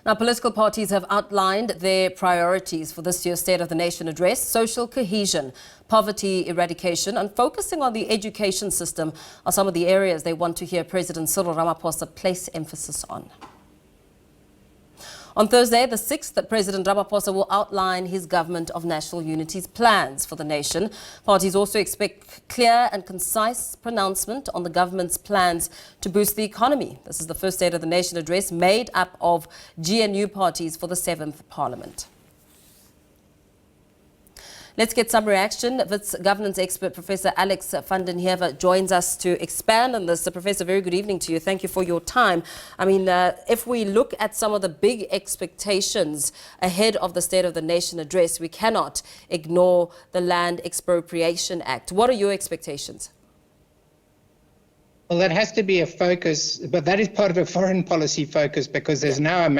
Now, political parties have outlined their priorities for this year's State of the Nation address: social cohesion, poverty eradication, and focusing on the education system are some of the areas they want to hear President Cyril Ramaphosa place emphasis on. On Thursday, the 6th, President Ramaphosa will outline his Government of National Unity's plans for the nation. Parties also expect clear and concise pronouncement on the government's plans to boost the economy. This is the first State of the Nation address made up of GNU parties for the 7th Parliament. Let's get some reaction. Wits governance expert Professor Alex van den Heever joins us to expand on this. Professor, very good evening to you. Thank you for your time. I mean, if we look at some of the big expectations ahead of the State of the Nation address, we cannot ignore the Land Expropriation Act. What are your expectations? Well, that has to be a focus, but that is part of a foreign policy focus, because there's now a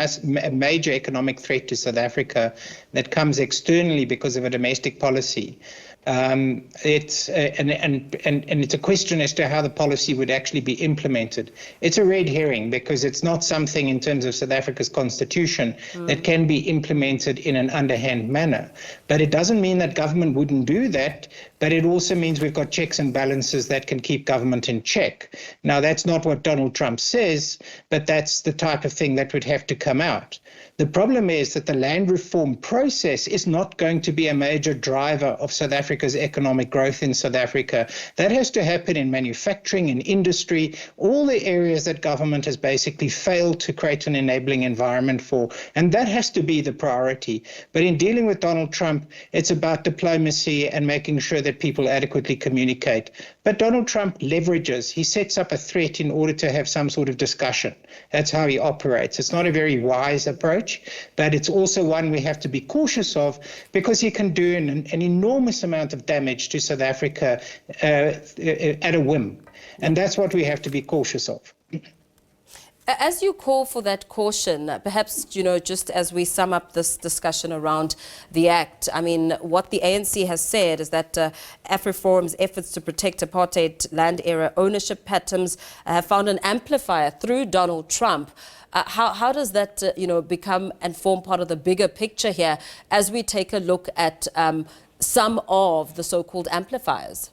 major economic threat to South Africa that comes externally because of a domestic policy. It's a question as to how the policy would actually be implemented. It's a red herring, because it's not something in terms of South Africa's constitution that can be implemented in an underhand manner. But it doesn't mean that government wouldn't do that, but it also means we've got checks and balances that can keep government in check. Now, that's not what Donald Trump says, but that's the type of thing that would have to come out. The problem is that the land reform process is not going to be a major driver of South Africa's economic growth in South Africa. That has to happen in manufacturing, in industry, all the areas that government has basically failed to create an enabling environment for. And that has to be the priority. But in dealing with Donald Trump, it's about diplomacy and making sure that people adequately communicate. But Donald Trump leverages, he sets up a threat in order to have some sort of discussion. That's how he operates. It's not a very wise approach, but it's also one we have to be cautious of, because he can do an enormous amount of damage to South Africa at a whim. And that's what we have to be cautious of. As you call for that caution, perhaps, just as we sum up this discussion around the Act, I mean, what the ANC has said is that AfriForum's efforts to protect apartheid land era ownership patterns have found an amplifier through Donald Trump. How does that, become and form part of the bigger picture here as we take a look at some of the so-called amplifiers?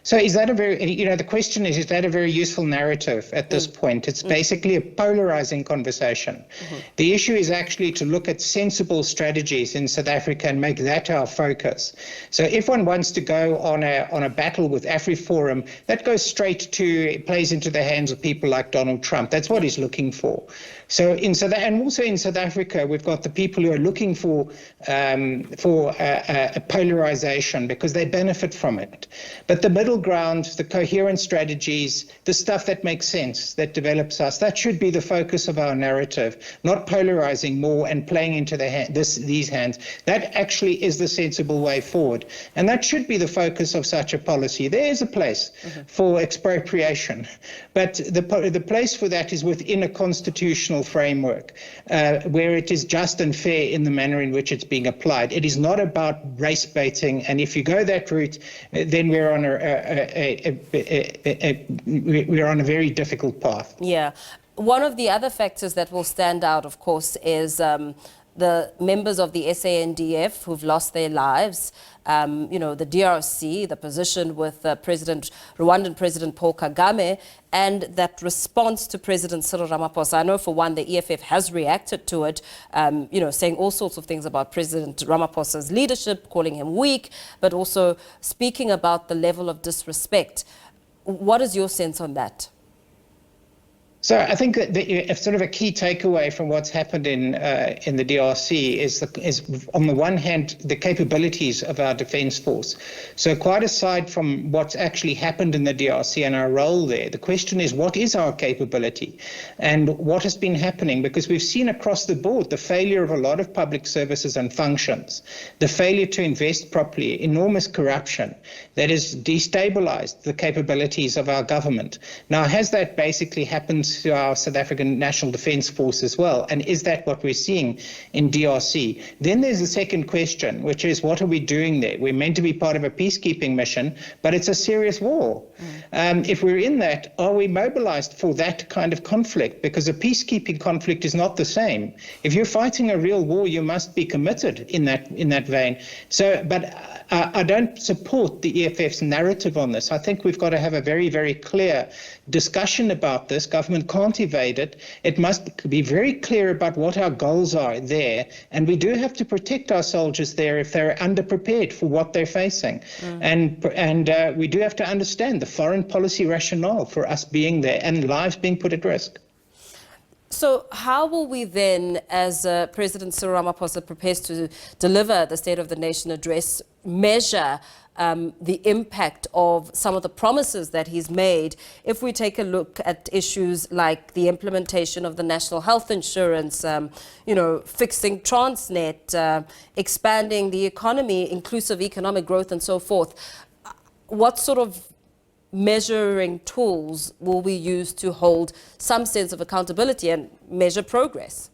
So is that a very, the question is that a very useful narrative at this point? It's basically a polarizing conversation. The issue is actually to look at sensible strategies in South Africa and make that our focus. So if one wants to go on a battle with AfriForum, that goes straight it plays into the hands of people like Donald Trump. That's what he's looking for. So and also in South Africa, we've got the people who are looking for a polarization because they benefit from it. But the middle ground, the coherent strategies, the stuff that makes sense, that develops us, that should be the focus of our narrative, not polarizing more and playing into these hands. That actually is the sensible way forward. And that should be the focus of such a policy. There is a place for expropriation, but the place for that is within a constitutional framework where it is just and fair in the manner in which it's being applied. It is not about race baiting, and if you go that route, then we're on we're on a very difficult path. Yeah. One of the other factors that will stand out, of course, is the members of the SANDF who've lost their lives, the DRC, the position with Rwandan President Paul Kagame, and that response to President Cyril Ramaphosa. I know, for one, the EFF has reacted to it, saying all sorts of things about President Ramaphosa's leadership, calling him weak, but also speaking about the level of disrespect. What is your sense on that? So I think that sort of a key takeaway from what's happened in the DRC is on the one hand the capabilities of our defence force. So quite aside from what's actually happened in the DRC and our role there, the question is, what is our capability and what has been happening? Because we've seen across the board the failure of a lot of public services and functions, the failure to invest properly, enormous corruption that has destabilized the capabilities of our government. Now, has that basically happened to our South African National Defence Force as well? And is that what we're seeing in DRC? Then there's a second question, which is, what are we doing there? We're meant to be part of a peacekeeping mission, but it's a serious war. If we're in that, are we mobilized for that kind of conflict? Because a peacekeeping conflict is not the same. If you're fighting a real war, you must be committed in that vein. So, but I don't support the EFF's narrative on this. I think we've got to have a very, very clear discussion about this. Government can't evade it. It must be very clear about what our goals are there. And we do have to protect our soldiers there if they're underprepared for what they're facing. And we do have to understand the foreign policy rationale for us being there and lives being put at risk. So how will we then, as President Cyril Ramaphosa prepares to deliver the State of the Nation address, measure the impact of some of the promises that he's made if we take a look at issues like the implementation of the national health insurance, fixing Transnet, expanding the economy, inclusive economic growth and so forth? What sort of measuring tools will we use to hold some sense of accountability and measure progress?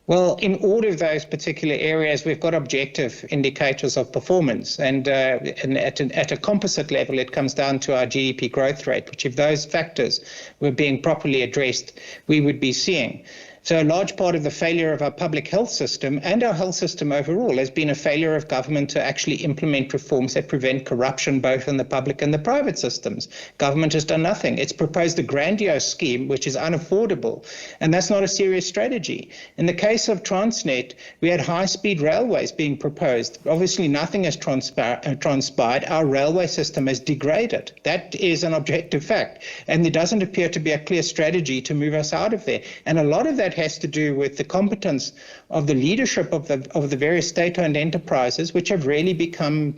Well, in all of those particular areas, we've got objective indicators of performance. And at a composite level, it comes down to our GDP growth rate, which if those factors were being properly addressed, we would be seeing. So a large part of the failure of our public health system and our health system overall has been a failure of government to actually implement reforms that prevent corruption both in the public and the private systems. Government has done nothing. It's proposed a grandiose scheme which is unaffordable, and that's not a serious strategy. In the case of Transnet, we had high-speed railways being proposed. Obviously, nothing has transpired. Our railway system has degraded. That is an objective fact, and there doesn't appear to be a clear strategy to move us out of there. And a lot of that has to do with the competence of the leadership of the various state-owned enterprises, which have really become,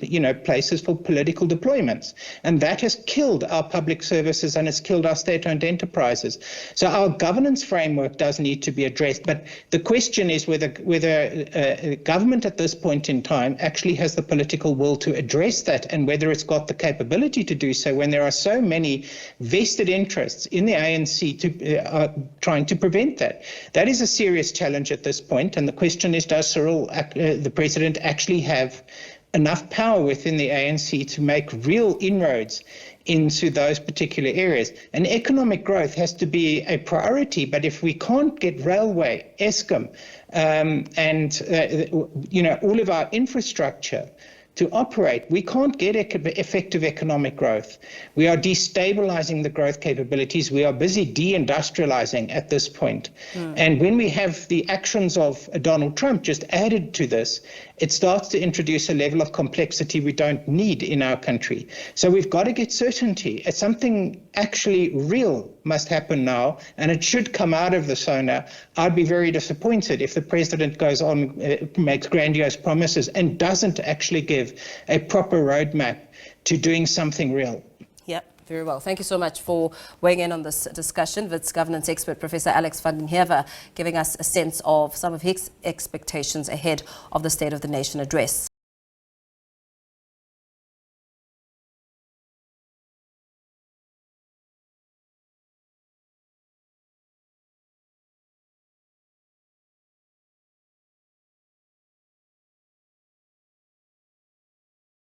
places for political deployments. And that has killed our public services and it's killed our state-owned enterprises. So our governance framework does need to be addressed. But the question is whether government at this point in time actually has the political will to address that, and whether it's got the capability to do so when there are so many vested interests in the ANC trying to prevent that. That is a serious challenge at this point, and the question is, does Cyril, the president, actually have enough power within the ANC to make real inroads into those particular areas? And economic growth has to be a priority, but if we can't get railway, Eskom, all of our infrastructure to operate, we can't get effective economic growth. We are destabilizing the growth capabilities. We are busy deindustrializing at this point. And when we have the actions of Donald Trump just added to this, it starts to introduce a level of complexity we don't need in our country. So we've got to get certainty. It's something actually real must happen now, and it should come out of the SONA. I'd be very disappointed if the president goes on, makes grandiose promises and doesn't actually give a proper roadmap to doing something real. Yep. Very well. Thank you so much for weighing in on this discussion. Wits governance expert Professor Alex van Heever giving us a sense of some of his expectations ahead of the State of the Nation address.